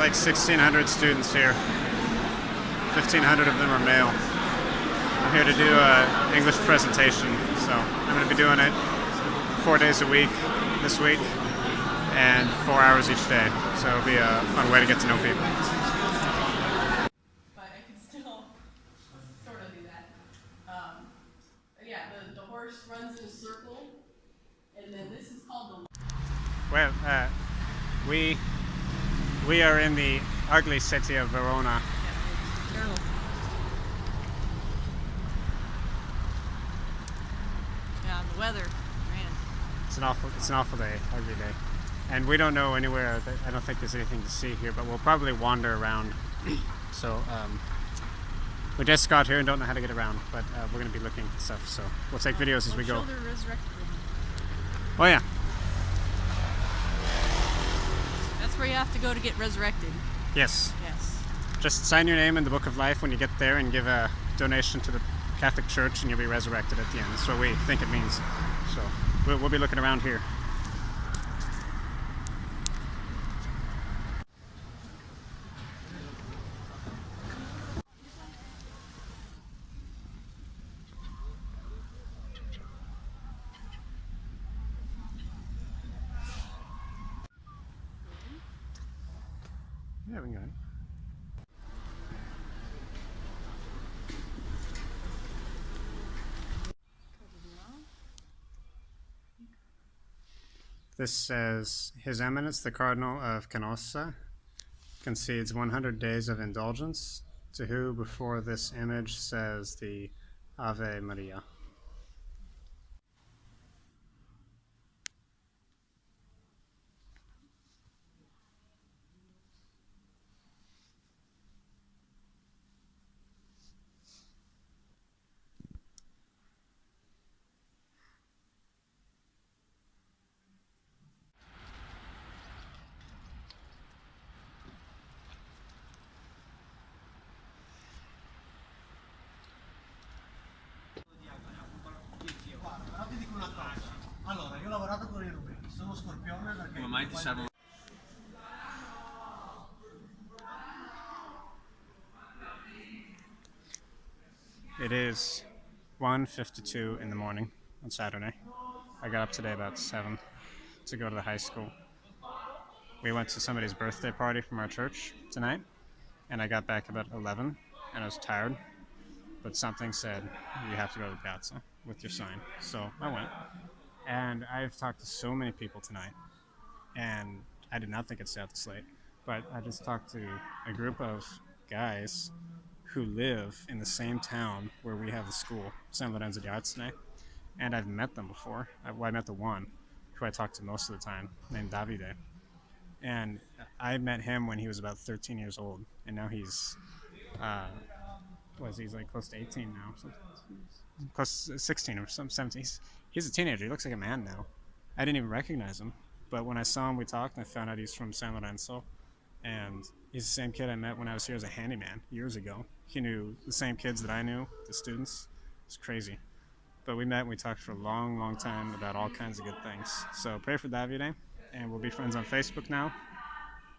like 1,600 students here. 1,500 of them are male. I'm here to do an English presentation, so I'm going to be doing it 4 days a week this week and 4 hours each day. So it'll be a fun way to get to know people. But I can still sort of do that. Yeah, the horse runs in a circle, and then this is called the... Well, we are in the ugly city of Verona. Yeah, the weather, man. It's an awful day, ugly day. And we don't know anywhere, I don't think there's anything to see here, but we'll probably wander around. So, we just got here and don't know how to get around, but we're going to be looking at stuff, so we'll take videos as we go. Oh yeah. That's where you have to go to get resurrected. Yes. Yes. Just sign your name in the Book of Life when you get there and give a donation to the Catholic Church and you'll be resurrected at the end. That's what we think it means. So we'll be looking around here. Yeah, we can go ahead. This says, His Eminence the Cardinal of Canossa concedes 100 days of indulgence, to who before this image says the Ave Maria. Allora, io ho lavorato con i rubini, sono Scorpione perché... Come mai ti servono? It is 1:52 in the morning on Saturday. I got up today about 7 to go to the high school. We went to somebody's birthday party from our church tonight, and I got back about 11, and I was tired, but something said, you have to go to the piazza with your sign. So I went, and I've talked to so many people tonight, and I did not think I'd stay out this late, but I just talked to a group of guys who live in the same town where we have the school, San Lorenzo di Arzne, and I've met them before. I met the one who I talk to most of the time, named Davide. And I met him when he was about 13 years old, and now he's, he's like close to 18 now, so close to 16 or some 17. He's a teenager. He looks like a man now. I didn't even recognize him, but when I saw him, we talked, and I found out he's from San Lorenzo, and he's the same kid I met when I was here as a handyman years ago. He knew the same kids that I knew, the students. It's crazy. But we met and we talked for a long, long time about all kinds of good things. So pray for Davide, and we'll be friends on Facebook now.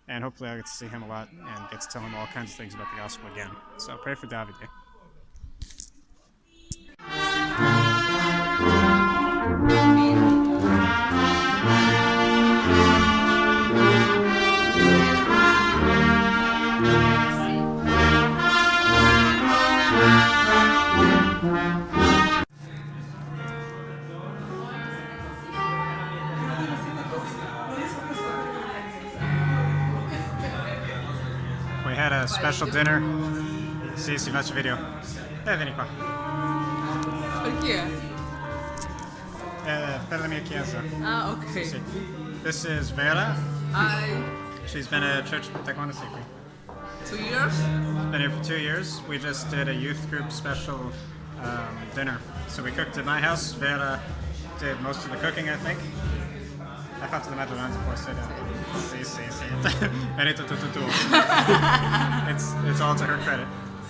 And hopefully I'll get to see him a lot and get to tell him all kinds of things about the gospel again. So pray for Davide. We had a special dinner. Sì, si faccio video. Vieni qua. Perché? Per la mia chiesa. Ah, ok. Sì. This is Vera. Hi. She's been at church for quando sei qui? 2 years? Been here for 2 years. We just did a youth group special dinner. So we cooked at my house. Vera did most of the cooking, I think. Hai fatto la maggioranza forse. Sì, sì, sì. Merito tutto tuo. It's all to her credit.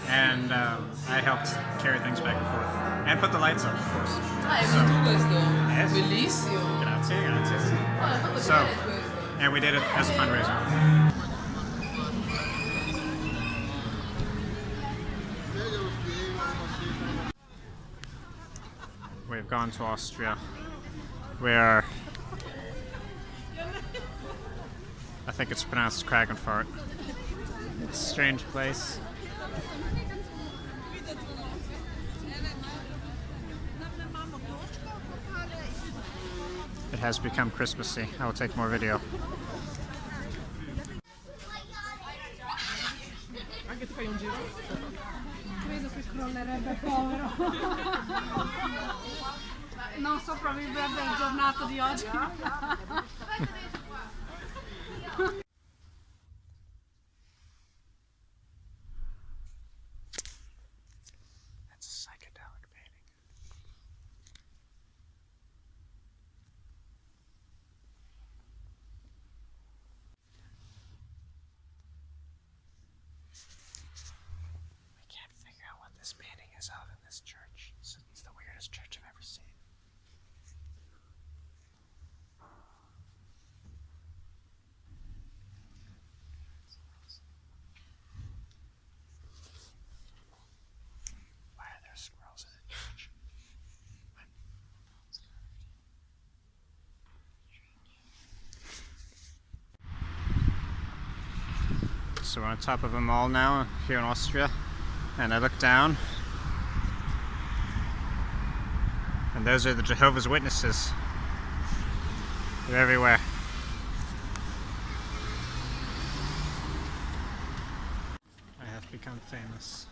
And I helped carry things back and forth. And put the lights up, of course. Ah, hai fatto questo? Yes. Bellissimo. Grazie, grazie. Ah, hai fatto So, bene questo. and we did it as a fundraiser. we've gone to Austria. We are, I think it's pronounced Klagenfurt. It's a strange place. It has become Christmassy. I will take more video. Anche tu fai un giro? Credo che crollerebbe, povero. Non sopravvivrebbe alla giornata di oggi. That's a psychedelic painting. I can't figure out what this painting is of in this church. It's the weirdest church I've ever seen. Why are there squirrels in a church? So we're on top of a mall now here in Austria, and I look down, and those are the Jehovah's Witnesses. They're everywhere. I have become famous.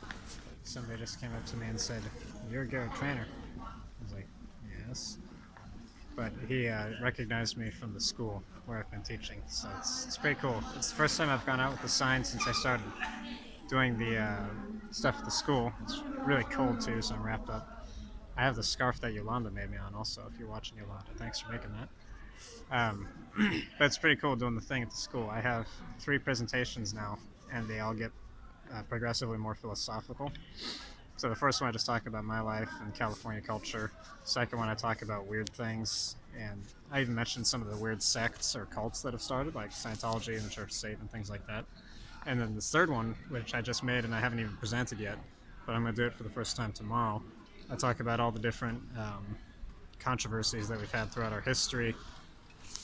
Somebody just came up to me and said, "You're a Garrett Trainer." I was like, "Yes." But he recognized me from the school where I've been teaching, so it's pretty cool. It's the first time I've gone out with the sign since I started doing the stuff at the school. It's really cold too, so I'm wrapped up. I have the scarf that Yolanda made me on also, if you're watching, Yolanda. Thanks for making that. But it's pretty cool doing the thing at the school. I have 3 presentations now, and they all get progressively more philosophical. So the first one I just talk about my life and California culture. Second one I talk about weird things, and I even mentioned some of the weird sects or cults that have started, like Scientology and the Church of Satan and things like that. And then this third one, which I just made and I haven't even presented yet, but I'm going to do it for the first time tomorrow. I talk about all the different controversies that we've had throughout our history,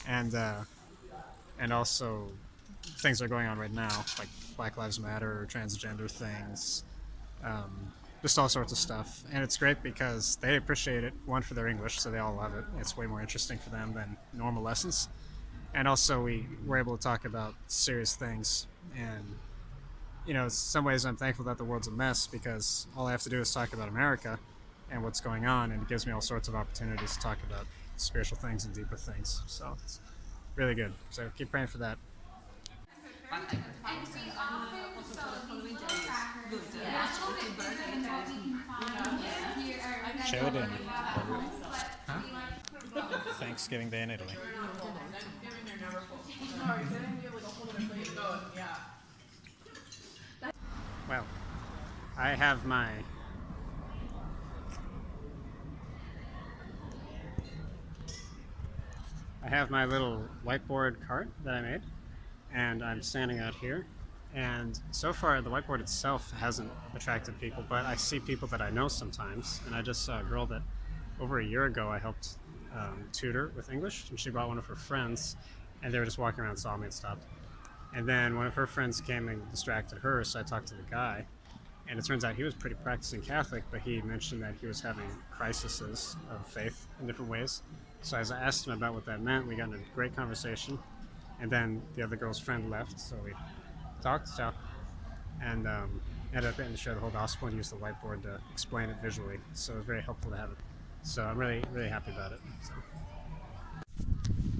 and also things that are going on right now, like Black Lives Matter, transgender things, just all sorts of stuff. And it's great because they appreciate it, one, for their English, so they all love it. It's way more interesting for them than normal lessons. And also we're able to talk about serious things. And, you know, in some ways I'm thankful that the world's a mess, because all I have to do is talk about America and what's going on, and it gives me all sorts of opportunities to talk about spiritual things and deeper things. So it's really good. So keep praying for that. Share the dinner. Huh? Thanksgiving Day in Italy. Well, I have my little whiteboard cart that I made, and I'm standing out here. And so far, the whiteboard itself hasn't attracted people, but I see people that I know sometimes. And I just saw a girl that over a year ago I helped tutor with English, and she brought one of her friends, and they were just walking around, saw me and stopped. And then one of her friends came and distracted her, so I talked to the guy. And it turns out he was pretty practicing Catholic, but he mentioned that he was having crises of faith in different ways. So as I asked him about what that meant, we got in a great conversation. And then the other girl's friend left, so we talked, and ended up getting to share the whole gospel and use the whiteboard to explain it visually. So it was very helpful to have it. So I'm really, really happy about it. So.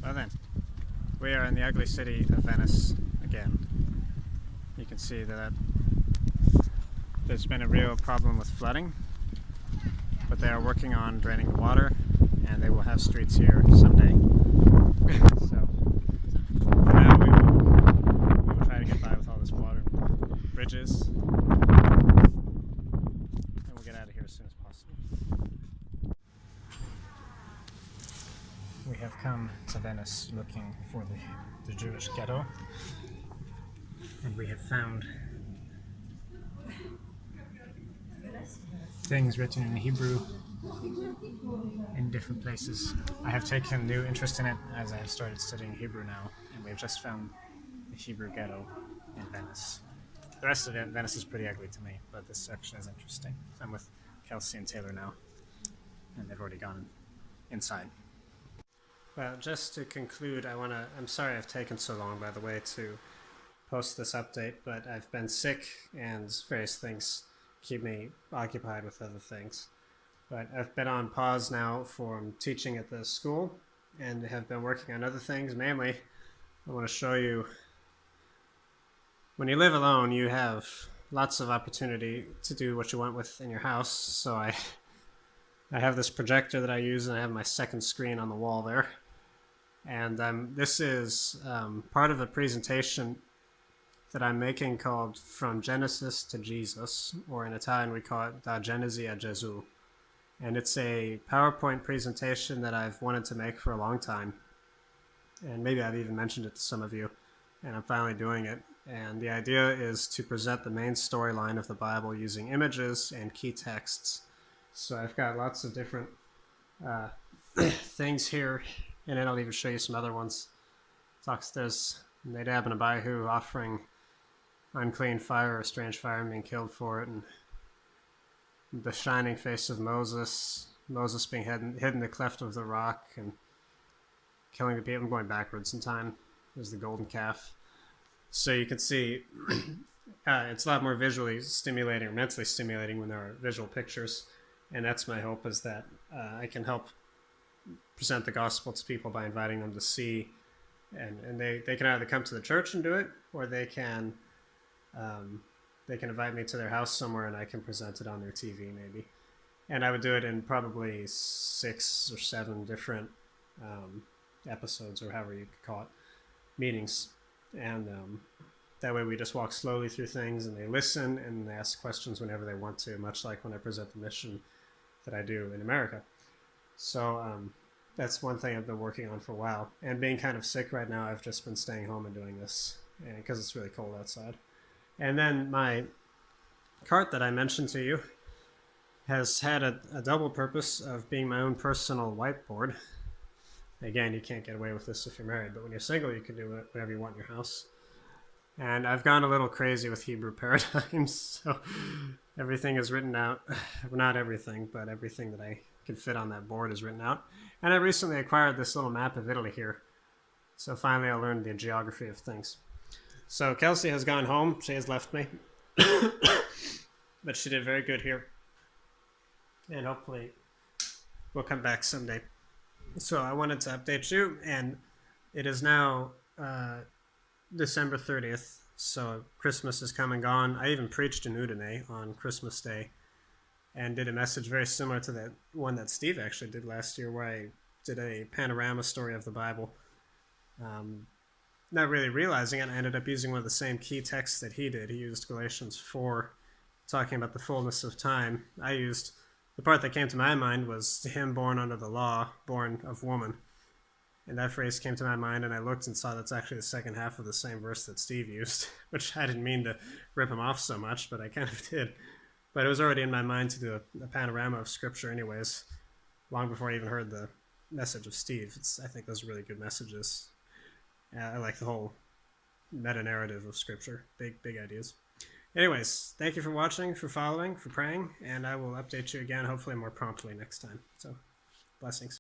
Well then, we are in the ugly city of Venice again. You can see that there's been a real problem with flooding, but they are working on draining the water, and they will have streets here someday. So for now we will try to get by with all this water, bridges, and we'll get out of here as soon as possible. We have come to Venice looking for the Jewish ghetto, and we have found things written in Hebrew in different places. I have taken new interest in it as I have started studying Hebrew now, and we've just found the Hebrew ghetto in Venice. The rest of it, Venice is pretty ugly to me, but this section is interesting. I'm with Kelsey and Taylor now, and they've already gone inside. Well, just to conclude, I'm sorry I've taken so long, by the way, to post this update, but I've been sick and various things keep me occupied with other things. But I've been on pause now from teaching at the school and have been working on other things. Mainly, I want to show you, when you live alone, you have lots of opportunity to do what you want with in your house. So I have this projector that I use, and I have my second screen on the wall there. And this is part of a presentation that I'm making called From Genesis to Jesus, or in Italian we call it Da Genesi a Gesù. And it's a PowerPoint presentation that I've wanted to make for a long time. And maybe I've even mentioned it to some of you, and I'm finally doing it. And the idea is to present the main storyline of the Bible using images and key texts. So I've got lots of different things here, and then I'll even show you some other ones. There's Nadab and Abihu offering unclean fire or strange fire and being killed for it, and the shining face of Moses being hidden in the cleft of the rock and killing the people. I'm going backwards in time. There's the golden calf. So you can see it's a lot more visually stimulating or mentally stimulating when there are visual pictures, and that's my hope, is that I can help present the gospel to people by inviting them to see, and they can either come to the church and do it, or they can invite me to their house somewhere and I can present it on their TV maybe. And I would do it in probably 6 or 7 different episodes, or however you could call it, meetings. And that way we just walk slowly through things, and they listen and they ask questions whenever they want to, much like when I present the mission that I do in America. So that's one thing I've been working on for a while. And being kind of sick right now, I've just been staying home and doing this because it's really cold outside. And then my cart that I mentioned to you has had a double purpose of being my own personal whiteboard. Again, you can't get away with this if you're married, but when you're single, you can do whatever you want in your house. And I've gone a little crazy with Hebrew paradigms, so everything is written out. Well, not everything, but everything that I can fit on that board is written out. And I recently acquired this little map of Italy here. So finally I learned the geography of things. So Kelsey has gone home. She has left me. But she did very good here. And hopefully we'll come back someday. So I wanted to update you, and it is now December 30th, so Christmas is come and gone. I even preached in Udine on Christmas Day and did a message very similar to that one that Steve actually did last year, where I did a panorama story of the Bible. Not really realizing it, I ended up using one of the same key texts that he did. He used Galatians 4, talking about the fullness of time. I used, the part that came to my mind was to him born under the law, born of woman. And that phrase came to my mind, and I looked and saw that's actually the second half of the same verse that Steve used, which I didn't mean to rip him off so much, but I kind of did. But it was already in my mind to do a panorama of Scripture anyways, long before I even heard the message of Steve. I think those are really good messages. I like the whole meta-narrative of Scripture. Big ideas. Anyways, thank you for watching, for following, for praying, and I will update you again, hopefully more promptly next time. So, blessings.